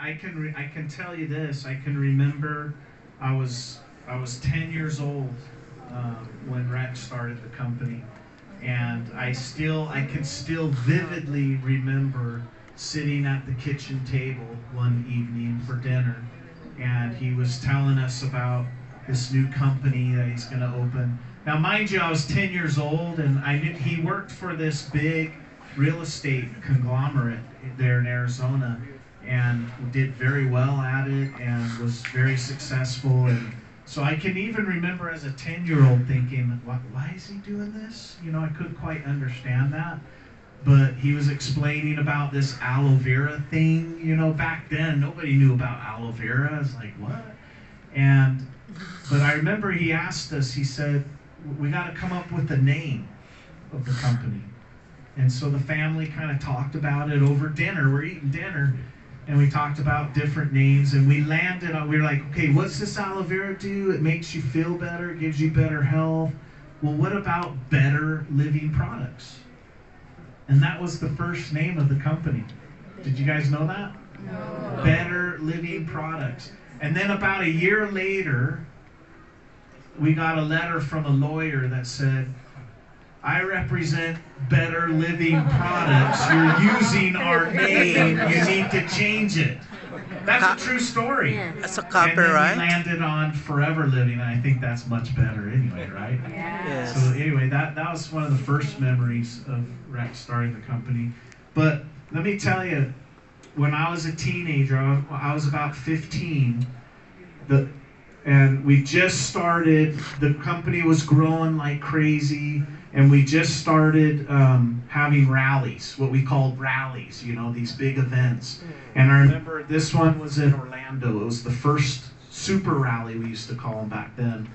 I can tell you this. I can remember I was 10 years old when Rex started the company, and I can still vividly remember sitting at the kitchen table one evening for dinner, and he was telling us about this new company that he's going to open. Now, mind you, I was 10 years old, and I knew he worked for this big real estate conglomerate there in Arizona, and did very well at it and was very successful. And so I can even remember as a 10-year-old thinking, why is he doing this? You know, I couldn't quite understand that. But he was explaining about this aloe vera thing. You know, back then, nobody knew about aloe vera. I was like, what? But I remember he asked us, he said, we got to come up with a name of the company. And so the family kind of talked about it over dinner. We're eating dinner, and we talked about different names, and we landed on, we were like, okay, what's this aloe vera do? It makes you feel better, it gives you better health. Well, what about Better Living Products? And that was the first name of the company. Did you guys know that? No. Better Living Products. And then about a year later, we got a letter from a lawyer that said, I represent Better Living Products. You're using our name. You need to change it. That's a true story. That's a And copyright. then we landed on Foreverliving, and I think that's much better anyway, right? Yes. So anyway, that was one of the first memories of Rex starting the company. But let me tell you, when I was a teenager, I was about 15, and we just started, the company was growing like crazy, and we just started having rallies, what we called rallies, you know, these big events. And I remember this one was in Orlando. It was the first super rally, we used to call them back then.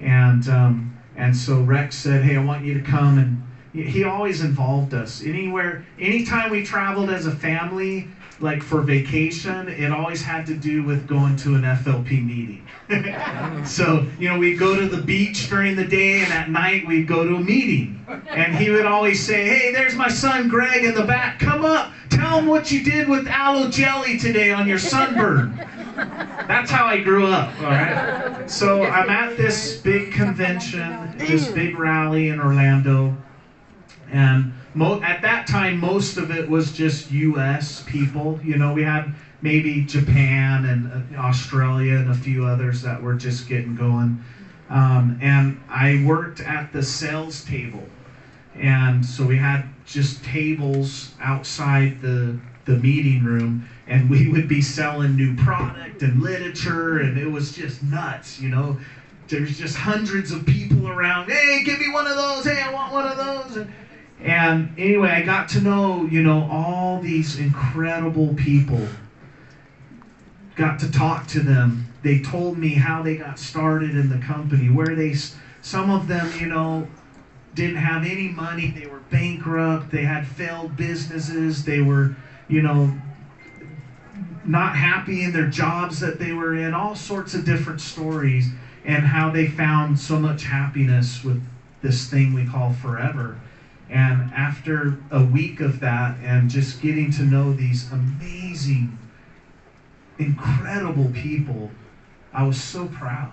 And so Rex said, hey, I want you to come. And he always involved us. Anytime we traveled as a family, like for vacation, it always had to do with going to an FLP meeting. So, you know, we'd go to the beach during the day, and at night we'd go to a meeting. And he would always say, hey, there's my son Gregg in the back. Come up, tell him what you did with aloe jelly today on your sunburn. That's how I grew up, all right? So I'm at this big convention, this big rally in Orlando, and at that time, most of it was just U.S. people. You know, we had maybe Japan and Australia and a few others that were just getting going. And I worked at the sales table. And so we had just tables outside the meeting room, and we would be selling new product and literature, and it was just nuts, you know. There's just hundreds of people around. Hey, give me one of those. Hey, I want one of those. And anyway, I got to know, you know, all these incredible people. Got to talk to them. They told me how they got started in the company, some of them, you know, didn't have any money. They were bankrupt. They had failed businesses. They were, you know, not happy in their jobs that they were in. All sorts of different stories, and how they found so much happiness with this thing we call Forever. And after a week of that, and just getting to know these amazing, incredible people, I was so proud.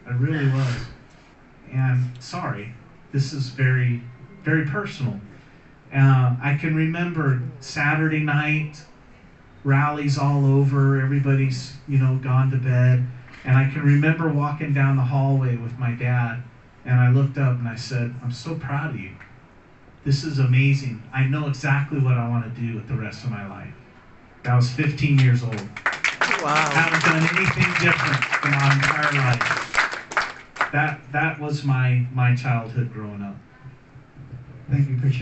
I really was. And sorry, this is very, very personal. I can remember Saturday night, rallies all over, everybody's, you know, gone to bed. And I can remember walking down the hallway with my dad, and I looked up and I said, I'm so proud of you. This is amazing. I know exactly what I want to do with the rest of my life. I was 15 years old. Wow. I haven't done anything different in my entire life. That was my childhood growing up. Thank you for sharing.